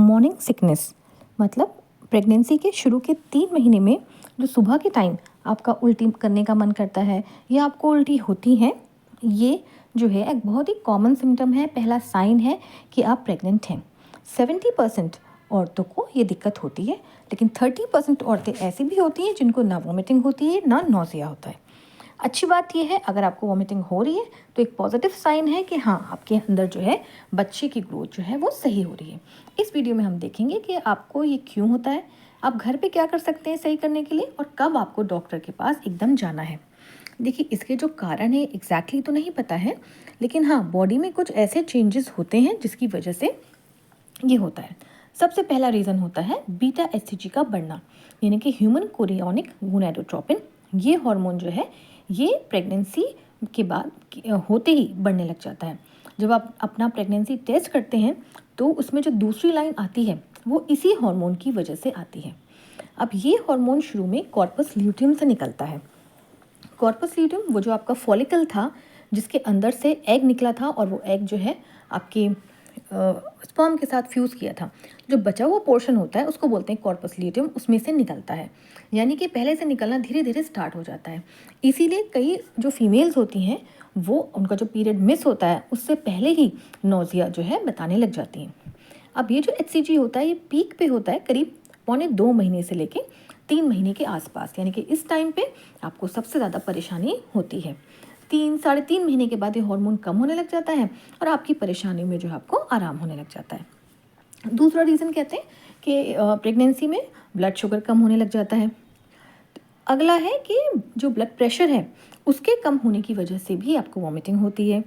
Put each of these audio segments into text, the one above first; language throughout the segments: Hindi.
मॉर्निंग सिकनेस मतलब प्रेगनेंसी के शुरू के 3 महीने में जो सुबह के टाइम आपका उल्टी करने का मन करता है या आपको उल्टी होती है, ये जो है एक बहुत ही कॉमन सिम्टम है, पहला साइन है कि आप प्रेग्नेंट हैं। 70% औरतों को ये दिक्कत होती है, लेकिन 30% औरतें ऐसी भी होती हैं जिनको ना वॉमिटिंग होती है ना नौजिया होता है। अच्छी बात यह है, अगर आपको वॉमिटिंग हो रही है तो एक पॉजिटिव साइन है कि हाँ, आपके अंदर जो है बच्चे की ग्रोथ जो है वो सही हो रही है। इस वीडियो में हम देखेंगे कि आपको ये क्यों होता है, आप घर पे क्या कर सकते हैं सही करने के लिए, और कब आपको डॉक्टर के पास एकदम जाना है। देखिए, इसके जो कारण है एग्जैक्टली तो नहीं पता है, लेकिन हाँ, बॉडी में कुछ ऐसे चेंजेस होते हैं जिसकी वजह से ये होता है। सबसे पहला रीज़न होता है बीटा एचसीजी का बढ़ना, यानी कि ह्यूमन कोरियोनिक गोनाडोट्रोपिन। ये हार्मोन जो है ये प्रेगनेंसी के बाद होते ही बढ़ने लग जाता है। जब आप अपना प्रेगनेंसी टेस्ट करते हैं तो उसमें जो दूसरी लाइन आती है वो इसी हार्मोन की वजह से आती है। अब ये हार्मोन शुरू में कॉर्पस ल्यूटियम से निकलता है। कॉर्पस ल्यूटियम वो जो आपका फॉलिकल था जिसके अंदर से एग निकला था, और वो एग जो है आपके स्पर्म के साथ फ्यूज़ किया था। जो बचा हुआ पोर्शन होता है उसको बोलते हैं कॉर्पस ल्यूटियम, उसमें से निकलता है। यानी कि पहले से निकलना धीरे धीरे स्टार्ट हो जाता है। इसीलिए कई जो फीमेल्स होती हैं वो उनका जो पीरियड मिस होता है उससे पहले ही नौजिया जो है बताने लग जाती हैं। अब ये जो एचसीजी होता है ये पीक पे होता है करीब 1.25 महीने से लेके 3 महीने के आसपास, यानी कि इस टाइम पे आपको सबसे ज़्यादा परेशानी होती है। 3-3.5 महीने के बाद ये हार्मोन कम होने लग जाता है और आपकी परेशानी में जो है आपको आराम होने लग जाता है। दूसरा रीज़न कहते हैं कि प्रेगनेंसी में ब्लड शुगर कम होने लग जाता है। अगला है कि जो ब्लड प्रेशर है उसके कम होने की वजह से भी आपको वॉमिटिंग होती है।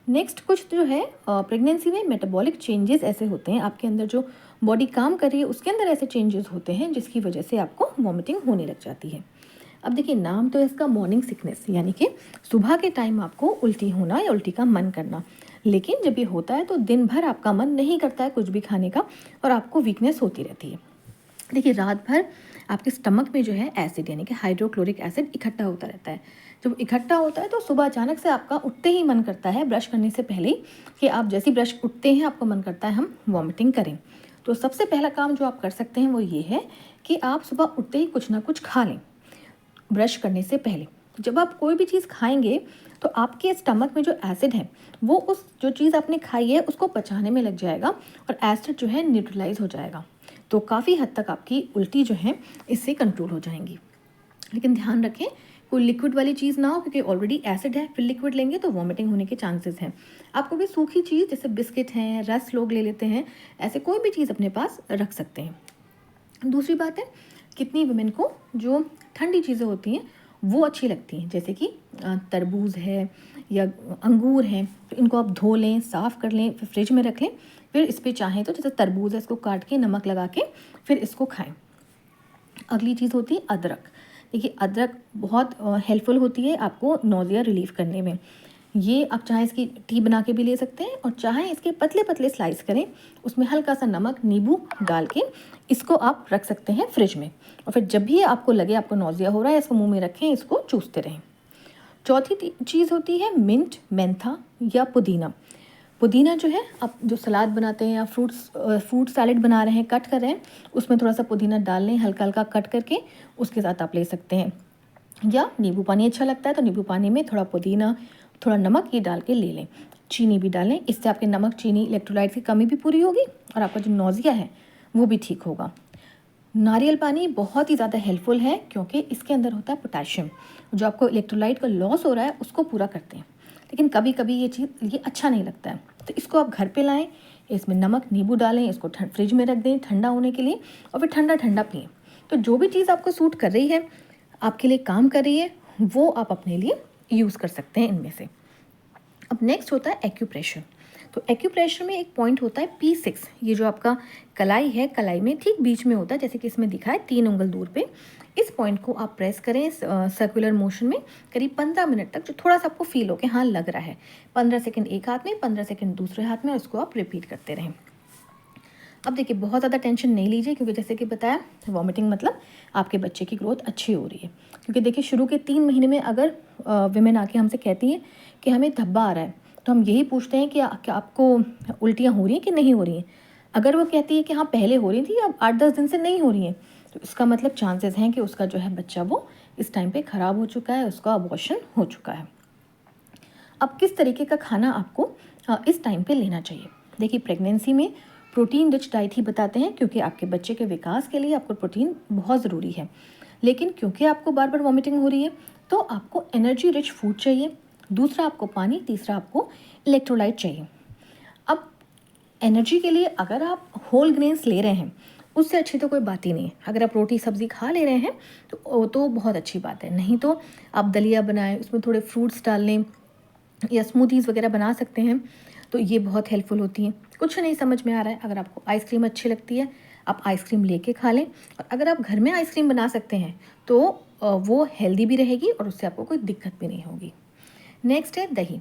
नेक्स्ट कुछ जो है प्रेगनेंसी में मेटाबॉलिक चेंजेस ऐसे होते हैं, आपके अंदर जो बॉडी काम कर रही है उसके अंदर ऐसे चेंजेस होते हैं जिसकी वजह से आपको वॉमिटिंग होने लग जाती है। अब देखिए, नाम तो इसका मॉर्निंग सिकनेस, यानी कि सुबह के टाइम आपको उल्टी होना या उल्टी का मन करना, लेकिन जब ये होता है तो दिन भर आपका मन नहीं करता है कुछ भी खाने का और आपको वीकनेस होती रहती है। देखिए, रात भर आपके स्टमक में जो है एसिड यानी कि हाइड्रोक्लोरिक एसिड इकट्ठा होता रहता है। जब इकट्ठा होता है तो सुबह अचानक से आपका उठते ही मन करता है, ब्रश करने से पहले ही, कि आप जैसे ब्रश उठते हैं आपको मन करता है हम वॉमिटिंग करें। तो सबसे पहला काम जो आप कर सकते हैं वो ये है कि आप सुबह उठते ही कुछ ना कुछ खा लें ब्रश करने से पहले। जब आप कोई भी चीज़ खाएंगे तो आपके स्टमक में जो एसिड है वो उस जो चीज़ आपने खाई है उसको पचाने में लग जाएगा और एसिड जो है न्यूट्रलाइज हो जाएगा। तो काफ़ी हद तक आपकी उल्टी जो है इससे कंट्रोल हो जाएंगी। लेकिन ध्यान रखें, कोई लिक्विड वाली चीज़ ना हो, क्योंकि ऑलरेडी एसिड है, फिर लिक्विड लेंगे तो वॉमिटिंग होने के चांसेस हैं। आपको भी सूखी चीज़ जैसे बिस्किट हैं, रस लोग ले लेते हैं, ऐसे कोई भी चीज़ अपने पास रख सकते हैं। दूसरी बात है, कितनी वुमेन को जो ठंडी चीज़ें होती हैं वो अच्छी लगती हैं, जैसे कि तरबूज है या अंगूर हैं, तो इनको आप धो लें, साफ़ कर लें, फिर फ्रिज में रख लें। फिर इस पर चाहें तो जैसे तरबूज है इसको काट के नमक लगा के फिर इसको खाएं। अगली चीज़ होती है अदरक। देखिए, अदरक बहुत हेल्पफुल होती है आपको नौजिया रिलीफ करने में। ये आप चाहे इसकी टी बना के भी ले सकते हैं और चाहे इसके पतले पतले स्लाइस करें, उसमें हल्का सा नमक नींबू डाल के इसको आप रख सकते हैं फ्रिज में, और फिर जब भी आपको लगे आपको नौजिया हो रहा है इसको मुंह में रखें, इसको चूसते रहें। चौथी चीज़ होती है मिंट, मेंथा या पुदीना। पुदीना जो है, आप जो सलाद बनाते हैं या फ्रूट सैलेड बना रहे हैं, कट कर रहे हैं, उसमें थोड़ा सा पुदीना डाल लें, हल्का हल्का कट करके उसके साथ आप ले सकते हैं। या नींबू पानी अच्छा लगता है तो नींबू पानी में थोड़ा पुदीना, थोड़ा नमक ये डाल के ले लें। चीनी भी डालें, इससे आपके नमक चीनी इलेक्ट्रोलाइट की कमी भी पूरी होगी और आपका जो नौजिया है वो भी ठीक होगा। नारियल पानी बहुत ही ज़्यादा हेल्पफुल है क्योंकि इसके अंदर होता है पोटेशियम, जो आपको इलेक्ट्रोलाइट का लॉस हो रहा है उसको पूरा करते हैं। लेकिन कभी कभी ये चीज़ ये अच्छा नहीं लगता है, तो इसको आप घर पे लाएं, इसमें नमक नींबू डालें, इसको फ्रिज में रख दें ठंडा होने के लिए, और फिर ठंडा ठंडा पिएं। तो जो भी चीज़ आपको सूट कर रही है, आपके लिए काम कर रही है, वो आप अपने लिए यूज़ कर सकते हैं इनमें से। अब नेक्स्ट होता है एक्यूप्रेशर। तो एक्यूप्रेशर में एक पॉइंट होता है P6, ये जो आपका कलाई है, कलाई में ठीक बीच में होता है, जैसे कि इसमें दिखा है 3 उंगल दूर पे। इस पॉइंट को आप प्रेस करें सर्कुलर मोशन में करीब 15 मिनट तक, जो थोड़ा सा आपको फील हो कि हाँ लग रहा है। 15 सेकंड एक हाथ में, 15 सेकंड दूसरे हाथ में, और उसको आप रिपीट करते रहें। अब देखिए, बहुत ज़्यादा टेंशन नहीं लीजिए, क्योंकि जैसे कि बताया वॉमिटिंग मतलब आपके बच्चे की ग्रोथ अच्छी हो रही है। क्योंकि देखिए, शुरू के 3 महीने में अगर विमेन आके हमसे कहती है कि हमें धब्बा आ रहा है, तो हम यही पूछते हैं कि क्या आपको उल्टियाँ हो रही हैं कि नहीं हो रही हैं। अगर वो कहती है कि हाँ पहले हो रही थी, अब 8-10 दिन से नहीं हो रही हैं, तो इसका मतलब चांसेस हैं कि उसका जो है बच्चा वो इस टाइम पे ख़राब हो चुका है, उसका अबॉर्शन हो चुका है। अब किस तरीके का खाना आपको इस टाइम पे लेना चाहिए? देखिए, प्रेगनेंसी में प्रोटीन रिच डाइट ही बताते हैं, क्योंकि आपके बच्चे के विकास के लिए आपको प्रोटीन बहुत ज़रूरी है। लेकिन क्योंकि आपको बार बार वॉमिटिंग हो रही है, तो आपको एनर्जी रिच फूड चाहिए, दूसरा आपको पानी, तीसरा आपको इलेक्ट्रोलाइट चाहिए। अब एनर्जी के लिए अगर आप होल ग्रेन्स ले रहे हैं, उससे अच्छी तो कोई बात ही नहीं है। अगर आप रोटी सब्ज़ी खा ले रहे हैं तो बहुत अच्छी बात है। नहीं तो आप दलिया बनाएं, उसमें थोड़े फ्रूट्स डाल लें या स्मूदीज़ वगैरह बना सकते हैं, तो ये बहुत हेल्पफुल होती हैं। कुछ नहीं समझ में आ रहा है, अगर आपको आइसक्रीम अच्छी लगती है, आप आइसक्रीम लेके खा लें। और अगर आप घर में आइसक्रीम बना सकते हैं तो वो हेल्दी भी रहेगी और उससे आपको कोई दिक्कत भी नहीं होगी। नेक्स्ट है दही।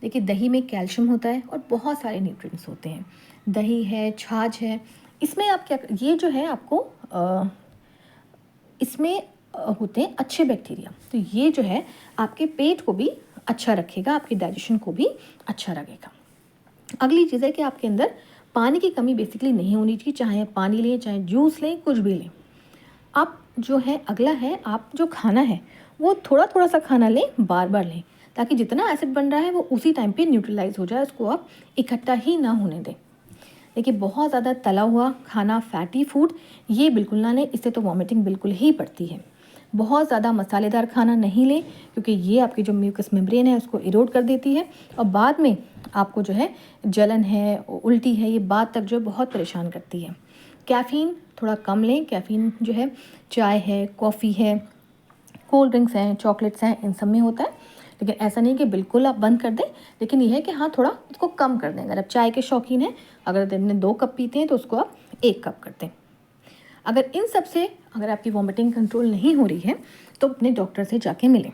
देखिए, दही में कैल्शियम होता है और बहुत सारे न्यूट्रिएंट्स होते हैं। दही है, छाछ है, इसमें आप क्या, ये जो है आपको इसमें होते हैं अच्छे बैक्टीरिया, तो ये जो है आपके पेट को भी अच्छा रखेगा, आपकी डाइजेशन को भी अच्छा रखेगा। अगली चीज़ है कि आपके अंदर पानी की कमी बेसिकली नहीं होनी चाहिए, चाहे आप पानी लें, चाहे जूस लें, कुछ भी लें। आप जो है अगला है, आप जो खाना है वो थोड़ा थोड़ा सा खाना लें, बार बार लें, ताकि जितना एसिड बन रहा है वो उसी टाइम पे न्यूट्रलाइज हो जाए, उसको आप इकट्ठा ही ना होने दें। देखिए, बहुत ज़्यादा तला हुआ खाना, फैटी फूड, ये बिल्कुल ना लें, इससे तो वॉमिटिंग बिल्कुल ही पड़ती है। बहुत ज़्यादा मसालेदार खाना नहीं लें, क्योंकि ये आपकी जो म्यूकस मेम्ब्रेन है उसको इरोड कर देती है और बाद में आपको जो है जलन है, उल्टी है, ये बाद तक जो बहुत परेशान करती है। कैफ़ीन थोड़ा कम लें। कैफ़ीन जो है चाय है, कॉफ़ी है, कोल्ड ड्रिंक्स हैं, चॉकलेट्स हैं, इन सब में होता है। लेकिन ऐसा नहीं कि बिल्कुल आप बंद कर दें, लेकिन यह है कि हाँ थोड़ा उसको कम कर दें। अगर आप चाय के शौकीन हैं, अगर दिन में 2 कप पीते हैं तो उसको आप 1 कप कर दें। अगर इन सब से अगर आपकी वॉमिटिंग कंट्रोल नहीं हो रही है तो अपने डॉक्टर से जाके मिलें।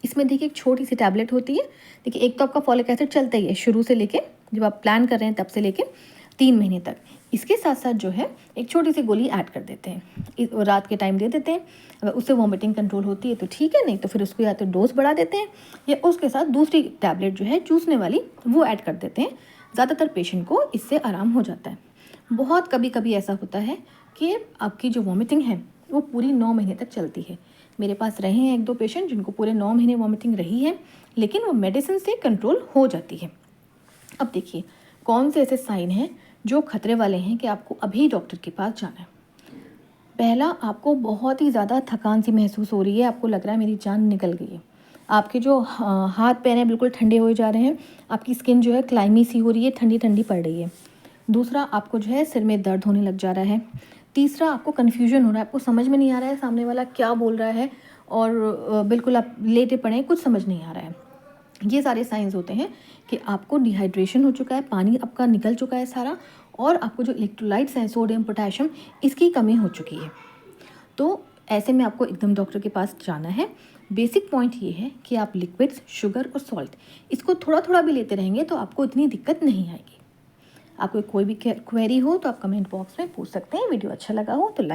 इसमें देखिए एक छोटी सी टैबलेट होती है। देखिए, एक तो आपका फॉलिक एसिड चलता ही है शुरू से लेके, जब आप प्लान कर रहे हैं तब से लेके 3 महीने तक। इसके साथ साथ जो है एक छोटी सी गोली ऐड कर देते हैं, रात के टाइम दे देते हैं। अगर उससे वॉमिटिंग कंट्रोल होती है तो ठीक है, नहीं तो फिर उसको या तो डोज बढ़ा देते हैं या उसके साथ दूसरी टैबलेट जो है चूसने वाली वो ऐड कर देते हैं। ज़्यादातर पेशेंट को इससे आराम हो जाता है। बहुत कभी कभी ऐसा होता है कि आपकी जो वॉमिटिंग है वो पूरी 9 महीने तक चलती है। मेरे पास रहे हैं 1-2 पेशेंट जिनको पूरे 9 महीने वॉमिटिंग रही है, लेकिन वो मेडिसिन से कंट्रोल हो जाती है। अब देखिए, कौन से ऐसे साइन हैं जो खतरे वाले हैं कि आपको अभी डॉक्टर के पास जाना है। पहला, आपको बहुत ही ज़्यादा थकान सी महसूस हो रही है, आपको लग रहा है मेरी जान निकल गई है। आपके जो हाथ पैर हैं बिल्कुल ठंडे हो जा रहे हैं, आपकी स्किन जो है क्लाइमी सी हो रही है, ठंडी ठंडी पड़ रही है। दूसरा, आपको जो है सिर में दर्द होने लग जा रहा है। तीसरा, आपको कन्फ्यूजन हो रहा है, आपको समझ में नहीं आ रहा है सामने वाला क्या बोल रहा है और बिल्कुल आप लेटे पड़े हैं, कुछ समझ नहीं आ रहा है। ये सारे साइंस होते हैं कि आपको डिहाइड्रेशन हो चुका है, पानी आपका निकल चुका है सारा, और आपको जो इलेक्ट्रोलाइट्स हैं, सोडियम, पोटेशियम, इसकी कमी हो चुकी है। तो ऐसे में आपको एकदम डॉक्टर के पास जाना है। बेसिक पॉइंट ये है कि आप लिक्विड्स, शुगर और सॉल्ट, इसको थोड़ा थोड़ा भी लेते रहेंगे तो आपको इतनी दिक्कत नहीं आएगी। आपको कोई भी क्वेरी हो तो आप कमेंट बॉक्स में पूछ सकते हैं। वीडियो अच्छा लगा हो तो लाइक